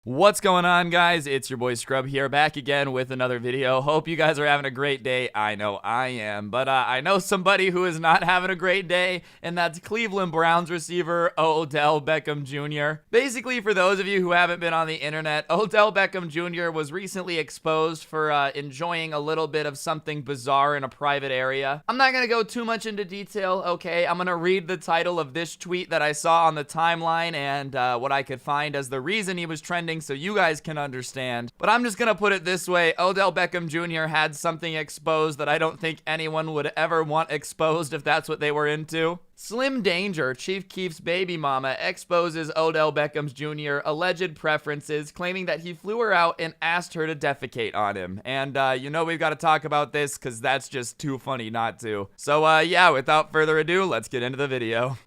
What's going on, guys? It's your boy Scrub here, back again with another video. Hope you guys are having a great day. I know I am, but I know somebody who is not having a great day, and that's Cleveland Browns receiver Odell Beckham Jr. Basically, for those of you who haven't been on the internet, Odell Beckham Jr. was recently exposed for enjoying a little bit of something bizarre in a private area. I'm not gonna go too much into detail, okay? I'm gonna read the title of this tweet that I saw on the timeline and what I could find as the reason he was trending, so you guys can understand. But I'm just gonna put it this way: Odell Beckham Jr. had something exposed that I don't think anyone would ever want exposed if that's what they were into. Slim Danger, Chief Keef's baby mama, exposes Odell Beckham Jr. alleged preferences, claiming that he flew her out and asked her to defecate on him. And you know we've got to talk about this because that's just too funny not to. So yeah, without further ado, let's get into the video.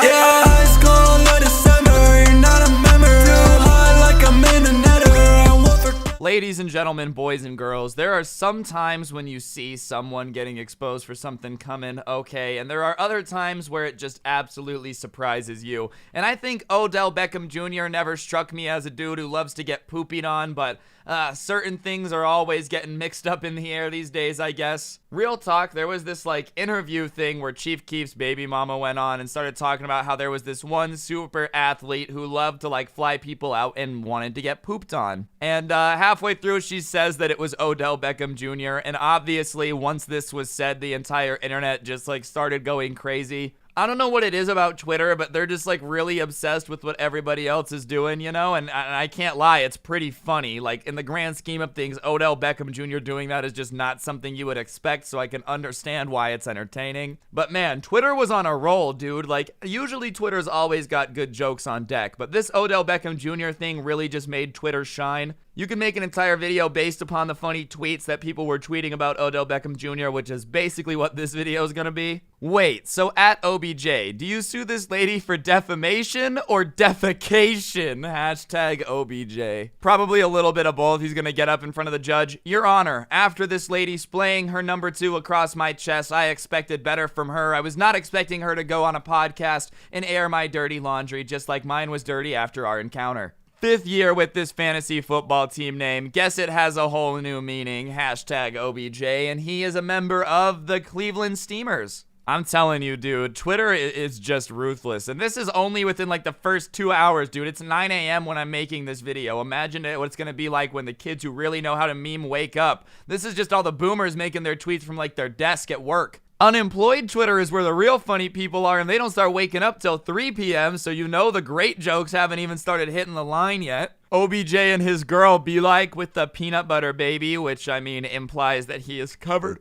High school, no December, not a member, too high like I'm in a netter. Ladies and gentlemen, boys and girls, there are some times when you see someone getting exposed for something coming, okay, and there are other times where it just absolutely surprises you. And I think Odell Beckham Jr. never struck me as a dude who loves to get poopied on, but certain things are always getting mixed up in the air these days, I guess. Real talk, there was this interview thing where Chief Keef's baby mama went on and started talking about how there was this one super athlete who loved to fly people out and wanted to get pooped on. And halfway through she says that it was Odell Beckham Jr. And obviously once this was said, the entire internet just started going crazy. I don't know what it is about Twitter, but they're just really obsessed with what everybody else is doing, you know? And I can't lie, it's pretty funny. In the grand scheme of things, Odell Beckham Jr. doing that is just not something you would expect, so I can understand why it's entertaining. But man, Twitter was on a roll, dude. Usually Twitter's always got good jokes on deck, but this Odell Beckham Jr. thing really just made Twitter shine. You can make an entire video based upon the funny tweets that people were tweeting about Odell Beckham Jr., which is basically what this video is gonna be. Wait, so at OBJ, do you sue this lady for defamation or defecation? Hashtag OBJ. Probably a little bit of both. He's gonna get up in front of the judge. Your Honor, after this lady splaying her number 2 across my chest, I expected better from her. I was not expecting her to go on a podcast and air my dirty laundry, just like mine was dirty after our encounter. 5th year with this fantasy football team name. Guess it has a whole new meaning. Hashtag OBJ. And he is a member of the Cleveland Steamers. I'm telling you, dude, Twitter is just ruthless. And this is only within the first 2 hours, dude. It's 9 a.m. when I'm making this video. Imagine what it's going to be like when the kids who really know how to meme wake up. This is just all the boomers making their tweets from their desk at work. Unemployed Twitter is where the real funny people are, and they don't start waking up till 3 p.m., so you know the great jokes haven't even started hitting the line yet. OBJ and his girl be with the peanut butter baby, which, I mean, implies that he is covered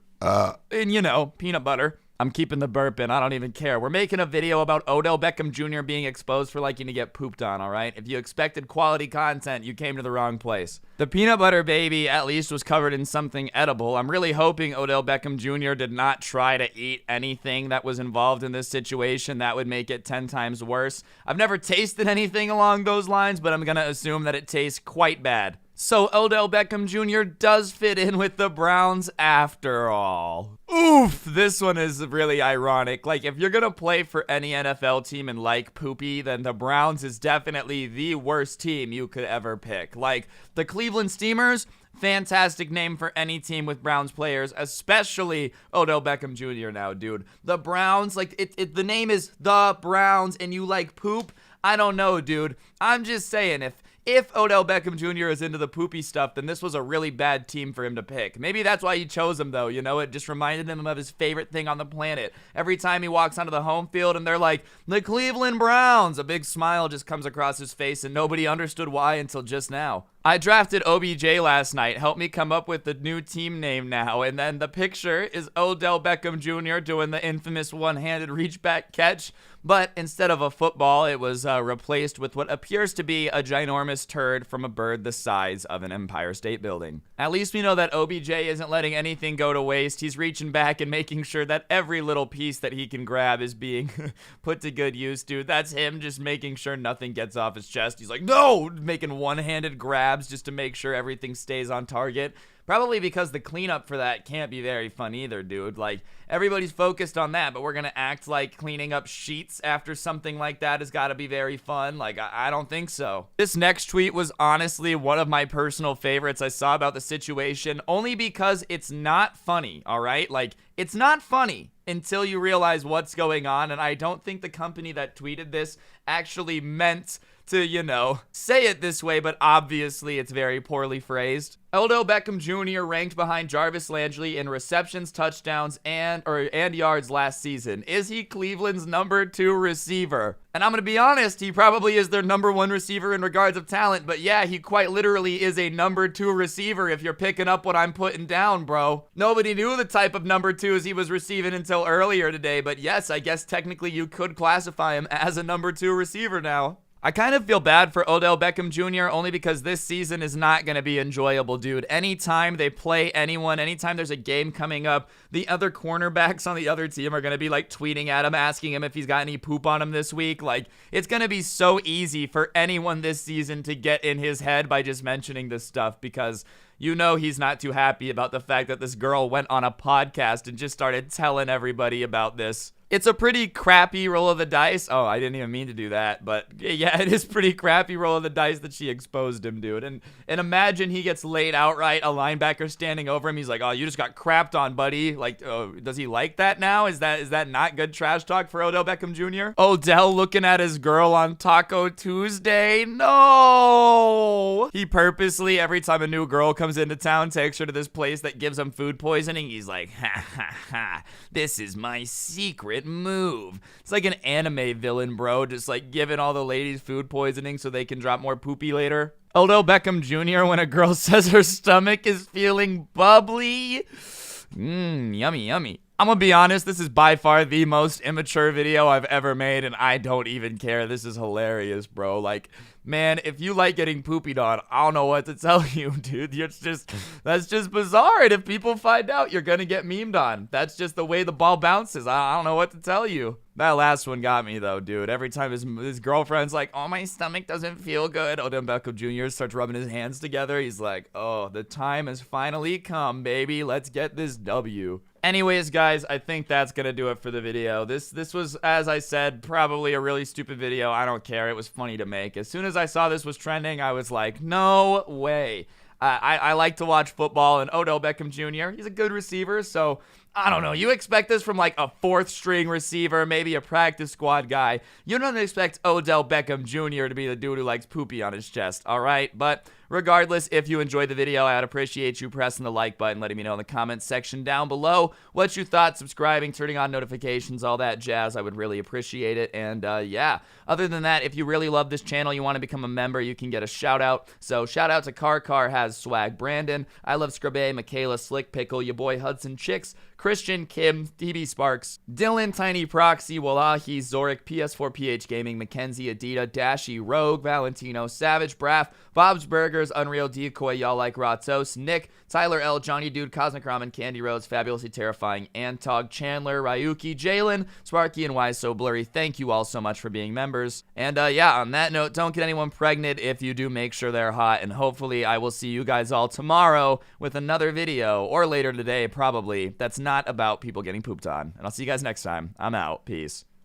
in, peanut butter. I'm keeping the burp in. I don't even care. We're making a video about Odell Beckham Jr. being exposed for liking to get pooped on, all right? If you expected quality content, you came to the wrong place. The peanut butter baby at least was covered in something edible. I'm really hoping Odell Beckham Jr. did not try to eat anything that was involved in this situation. That would make it 10 times worse. I've never tasted anything along those lines, but I'm gonna assume that it tastes quite bad. So Odell Beckham Jr. does fit in with the Browns after all. Oof, this one is really ironic. If you're gonna play for any NFL team and like poopy, then the Browns is definitely the worst team you could ever pick. The Cleveland Steamers, fantastic name for any team with Browns players, especially Odell Beckham Jr. now, dude. The Browns, the name is The Browns and you like poop? I don't know, dude. I'm just saying, if Odell Beckham Jr. is into the poopy stuff, then this was a really bad team for him to pick. Maybe that's why he chose him, though. You know, it just reminded him of his favorite thing on the planet. Every time he walks onto the home field and they're like, the Cleveland Browns, a big smile just comes across his face and nobody understood why until just now. I drafted OBJ last night. Help me come up with the new team name now. And then the picture is Odell Beckham Jr. doing the infamous one-handed reach-back catch. But instead of a football, it was replaced with what appears to be a ginormous turd from a bird the size of an Empire State Building. At least we know that OBJ isn't letting anything go to waste. He's reaching back and making sure that every little piece that he can grab is being put to good use, dude. That's him just making sure nothing gets off his chest. He's like, no! Making one-handed grabs just to make sure everything stays on target. Probably because the cleanup for that can't be very fun either, dude. Like, everybody's focused on that, but we're gonna act like cleaning up sheets after something like that has gotta be very fun. Like, I don't think so. This next tweet was honestly one of my personal favorites I saw about the situation, only because it's not funny, all right? Like, it's not funny until you realize what's going on, and I don't think the company that tweeted this actually meant to, you know, say it this way, but obviously it's very poorly phrased. Odell Beckham Jr. ranked behind Jarvis Landry in receptions, touchdowns, and yards last season. Is he Cleveland's number 2 receiver? And I'm gonna be honest, he probably is their number 1 receiver in regards of talent, but yeah, he quite literally is a number 2 receiver if you're picking up what I'm putting down, bro. Nobody knew the type of number 2s he was receiving until earlier today, but yes, I guess technically you could classify him as a number 2 receiver now. I kind of feel bad for Odell Beckham Jr. only because this season is not going to be enjoyable, dude. Anytime they play anyone, anytime there's a game coming up, the other cornerbacks on the other team are going to be like tweeting at him, asking him if he's got any poop on him this week. Like, it's going to be so easy for anyone this season to get in his head by just mentioning this stuff because you know he's not too happy about the fact that this girl went on a podcast and just started telling everybody about this. It's a pretty crappy roll of the dice. Oh, I didn't even mean to do that, but yeah, it is pretty crappy roll of the dice that she exposed him, dude. And imagine he gets laid outright, a linebacker standing over him. He's like, "Oh, you just got crapped on, buddy." Like, oh, does he like that now? Is that not good trash talk for Odell Beckham Jr.? Odell looking at his girl on Taco Tuesday? No! He purposely, every time a new girl comes into town, takes her to this place that gives him food poisoning. He's like, "Ha ha ha, this is my secret move." It's like an anime villain, bro, just like giving all the ladies food poisoning so they can drop more poopy later. Odell Beckham Jr. when a girl says her stomach is feeling bubbly. Yummy, yummy. I'm gonna be honest, this is by far the most immature video I've ever made, and I don't even care. This is hilarious, bro. Like, man, if you like getting poopied on, I don't know what to tell you, dude. That's just bizarre. And if people find out, you're gonna get memed on. That's just the way the ball bounces. I don't know what to tell you. That last one got me, though, dude. Every time his girlfriend's like, "Oh, my stomach doesn't feel good," Odell Beckham Jr. starts rubbing his hands together. He's like, "Oh, the time has finally come, baby. Let's get this W." Anyways, guys, I think that's gonna do it for the video. This was, as I said, probably a really stupid video. I don't care. It was funny to make. As soon as I saw this was trending, I was like, no way. I like to watch football, and Odell Beckham Jr., he's a good receiver, so I don't know. You expect this from like a 4th string receiver, maybe a practice squad guy. You don't expect Odell Beckham Jr. to be the dude who likes poopy on his chest, all right? But regardless, if you enjoyed the video, I'd appreciate you pressing the like button, letting me know in the comments section down below what you thought, subscribing, turning on notifications, all that jazz. I would really appreciate it. And yeah, other than that, if you really love this channel, you want to become a member, you can get a shout out. So shout out to Car Has Swag Brandon, I Love Scrubae, Michaela Slick Pickle, your boy Hudson Chicks, Christian, Kim, DB Sparks, Dylan, Tiny Proxy, Wallahi, Zorik, PS4 PH Gaming, Mackenzie, Adita, Dashy, Rogue, Valentino, Savage, Braff, Bob's Burgers, Unreal Decoy, Y'all Like Ratos, Nick, Tyler L, Johnny Dude, Cosmic Ramen, Candy Rose, Fabulously Terrifying, Antog, Chandler, Ryuki, Jalen, Sparky, and Why So Blurry. Thank you all so much for being members. And yeah, on that note, don't get anyone pregnant. If you do, make sure they're hot. And hopefully I will see you guys all tomorrow with another video, or later today probably, that's not about people getting pooped on. And I'll see you guys next time. I'm out. Peace.